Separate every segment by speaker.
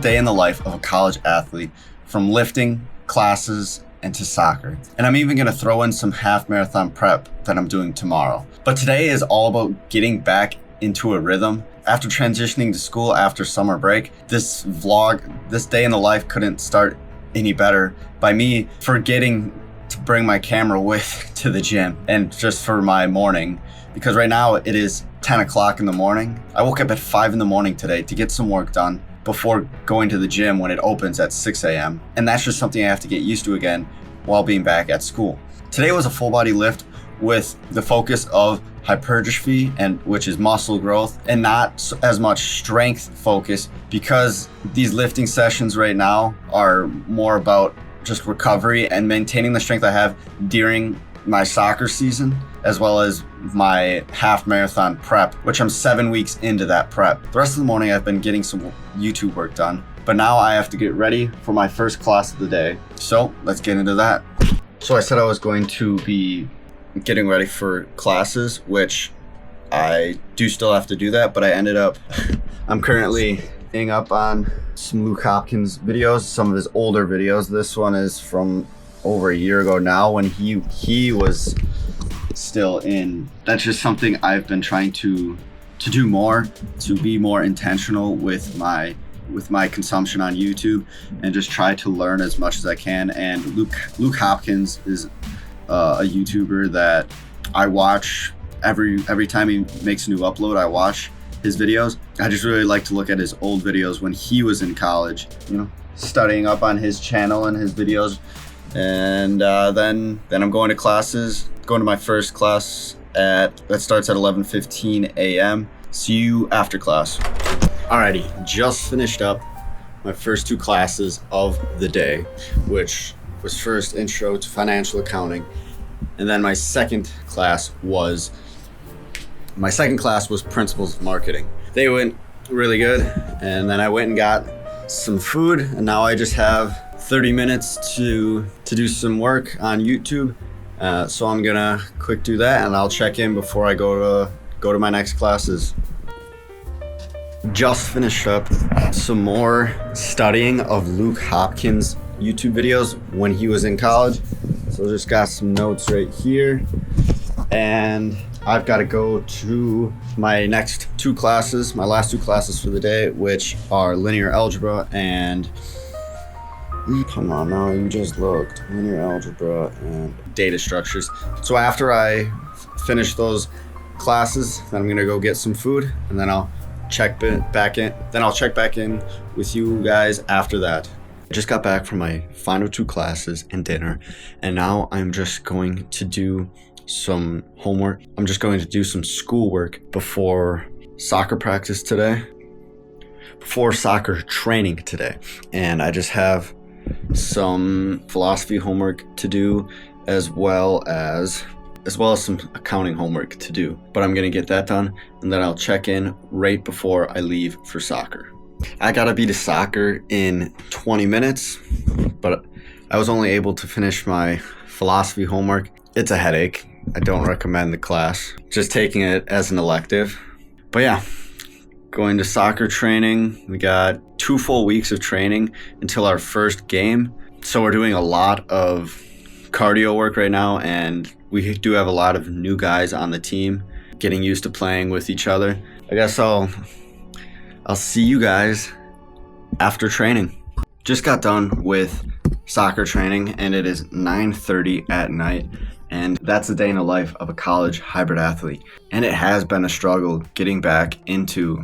Speaker 1: day in the life of a college athlete, from lifting, classes, and to soccer. And I'm even gonna throw in some half marathon prep that I'm doing tomorrow. But today is all about getting back into a rhythm. After transitioning to school after summer break, this vlog, this day in the life couldn't start any better by me forgetting to bring my camera with to the gym and just for my morning, because right now it is 10 o'clock in the morning. I woke up at 5 in the morning today to get some work done before going to the gym when it opens at 6 a.m. And that's just something I have to get used to again while being back at school. Today was a full body lift with the focus of hypertrophy, and which is muscle growth, and not as much strength focus, because these lifting sessions right now are more about just recovery and maintaining the strength I have during my soccer season, as well as my half marathon prep, which I'm 7 weeks into that prep. The rest of the morning I've been getting some YouTube work done, but now I have to get ready for my first class of the day. So let's get into that. So I said I was going to be getting ready for classes, which I do still have to do that, but I ended up, I'm currently being up on some Luke Hopkins videos, some of his older videos. This one is from over a year ago now when he was still in. That's just something I've been trying to do more, to be more intentional with my consumption on YouTube and just try to learn as much as I can. And Luke Hopkins is a YouTuber that I watch every time he makes a new upload. I watch his videos. I just really like to look at his old videos when he was in college, studying up on his channel and his videos. And then I'm going to classes, going to my first class that starts at 11:15 a.m. See you after class. Alrighty, just finished up my first two classes of the day, which was first intro to financial accounting, and then my second class was principles of marketing. They went really good, and then I went and got some food, and now I just have 30 minutes to do some work on YouTube. So I'm gonna quick do that, and I'll check in before I go to my next classes. Just finished up some more studying of Luke Hopkins YouTube videos when he was in college. So just got some notes right here, and I've got to go to my next two classes, my last two classes for the day, which are linear algebra and come on now, you just looked. Linear algebra and data structures. So after I finish those classes, then I'm gonna go get some food, and then I'll check back in with you guys after that. I just got back from my final two classes and dinner, and now I'm just going to do some homework. I'm just going to do some schoolwork before soccer practice today, before soccer training today. And I just have some philosophy homework to do, as well as some accounting homework to do. But I'm gonna get that done, and then I'll check in right before I leave for soccer. I gotta be to soccer in 20 minutes, but I was only able to finish my philosophy homework. It's a headache. I don't recommend the class. Just taking it as an elective. But yeah, going to soccer training. We got 2 full weeks of training until our first game. So we're doing a lot of cardio work right now, and we do have a lot of new guys on the team getting used to playing with each other. I guess I'll see you guys after training. Just got done with soccer training, and it is 9:30 at night, and that's the day in the life of a college hybrid athlete. And it has been a struggle getting back into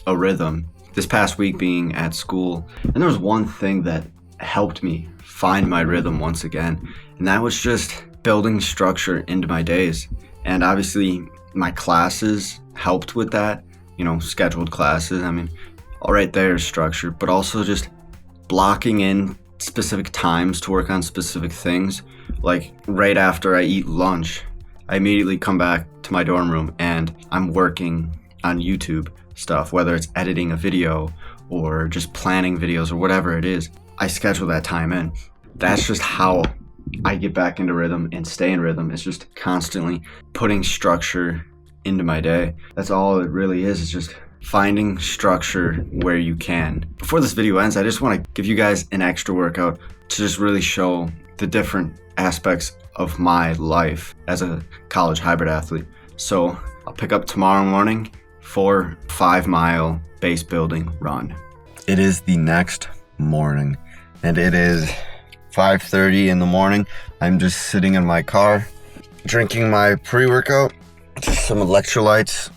Speaker 1: a rhythm this past week being at school. And there was one thing that helped me find my rhythm once again, and that was just building structure into my days. And obviously my classes helped with that, scheduled classes. I mean, all right, there's structure, but also just blocking in specific times to work on specific things. Like right after I eat lunch, I immediately come back to my dorm room and I'm working on YouTube stuff, whether it's editing a video or just planning videos or whatever it is. I schedule that time in. That's just how I get back into rhythm and stay in rhythm. It's just constantly putting structure into my day. That's all it really is. It's just finding structure where you can. Before this video ends, I just want to give you guys an extra workout to just really show the different aspects of my life as a college hybrid athlete. So I'll pick up tomorrow morning for 5 mile base building run. It is the next morning and it is 5:30 in the morning. I'm just sitting in my car drinking my pre-workout, just some electrolytes,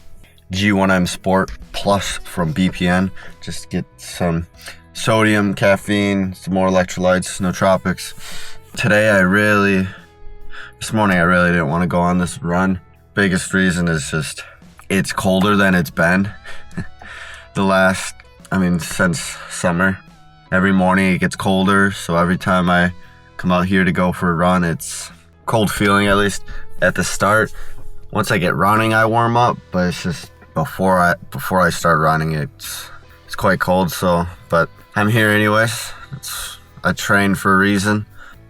Speaker 1: G1M Sport Plus from BPN, just get some sodium, caffeine, some more electrolytes, nootropics. This morning I really didn't want to go on this run. Biggest reason is just it's colder than it's been since summer. Every morning it gets colder, so every time I come out here to go for a run, it's cold feeling, at least at the start. Once I get running, I warm up, but it's just before I start running, it's quite cold. So, but I'm here anyways. I train for a reason.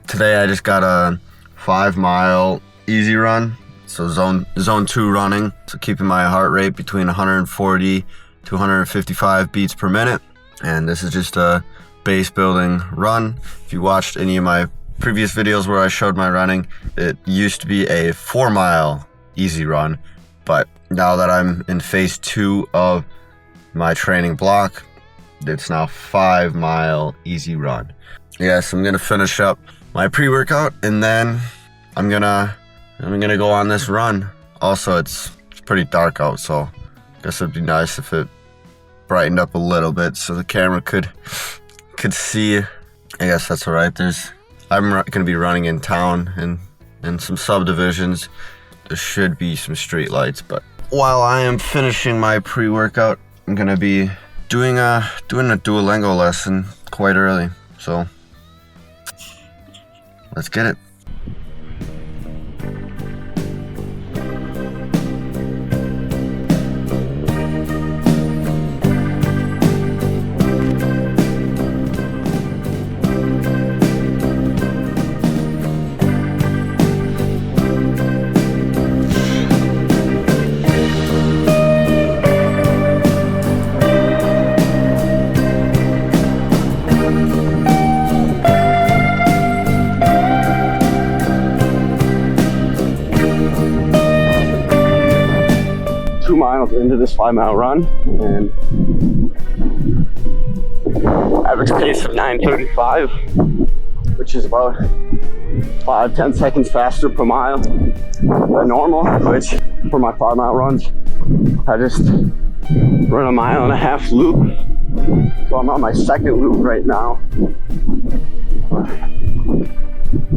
Speaker 1: Today I just got a 5 mile easy run, so zone 2 running, so keeping my heart rate between 140 to 155 beats per minute. And this is just a base building run. If you watched any of my previous videos where I showed my running, it used to be a 4 mile easy run, but now that I'm in phase 2 of my training block, it's now 5 mile easy run. Yes, I'm gonna finish up my pre-workout and then I'm gonna go on this run. Also, it's pretty dark out, so I guess it'd be nice if it brightened up a little bit so the camera could see. I guess that's all right. I'm gonna be running in town and in some subdivisions. There should be some street lights, but while I am finishing my pre-workout, I'm gonna be doing a Duolingo lesson quite early. So let's get it. Into this 5 mile run, and average pace of 9:35, which is about 5-10 seconds faster per mile than normal, which for my 5 mile runs I just run a 1.5 mile loop, so I'm on my second loop right now.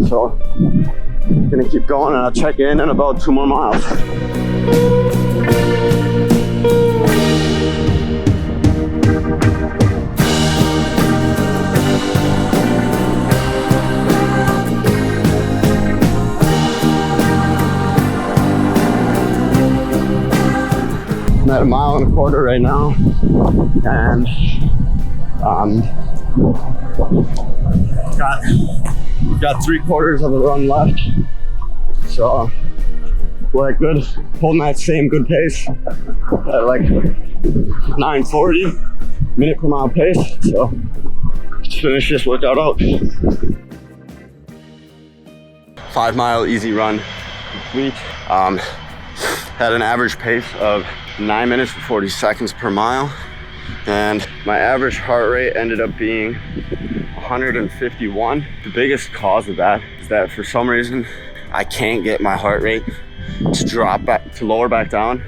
Speaker 1: So I'm gonna keep going and I'll check in about 2 more miles. I'm at 1.25 miles right now, and got 3/4 of the run left. So we're at good, holding that same good pace at like 9:40 minute per mile pace. So let's finish this workout out. 5 mile easy run complete. Had an average pace of 9 minutes and 40 seconds per mile, and my average heart rate ended up being 151. The biggest cause of that is that for some reason I can't get my heart rate to lower back down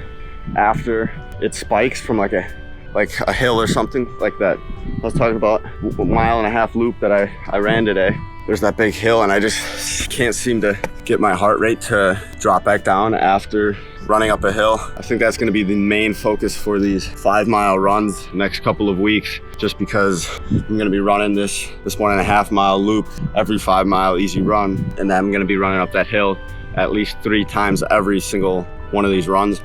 Speaker 1: after it spikes from like a hill or something like that. I was talking about a 1.5 mile loop that I ran today. There's that big hill and I just can't seem to get my heart rate to drop back down after running up a hill. I think that's gonna be the main focus for these 5 mile runs next couple of weeks, just because I'm gonna be running this 1.5 mile loop every 5 mile easy run, and then I'm gonna be running up that hill at least 3 times every single one of these runs.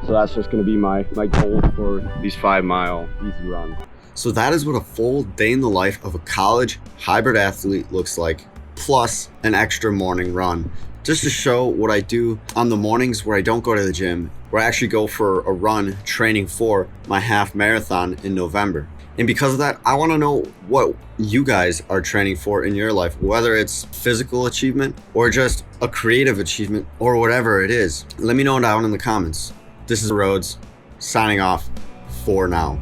Speaker 1: So that's just gonna be my goal for these 5 mile easy runs. So that is what a full day in the life of a college hybrid athlete looks like, plus an extra morning run. just to show what I do on the mornings where I don't go to the gym, where I actually go for a run training for my half marathon in November. And because of that, I want to know what you guys are training for in your life, whether it's physical achievement or just a creative achievement or whatever it is. Let me know down in the comments. This is Rhodes signing off for now.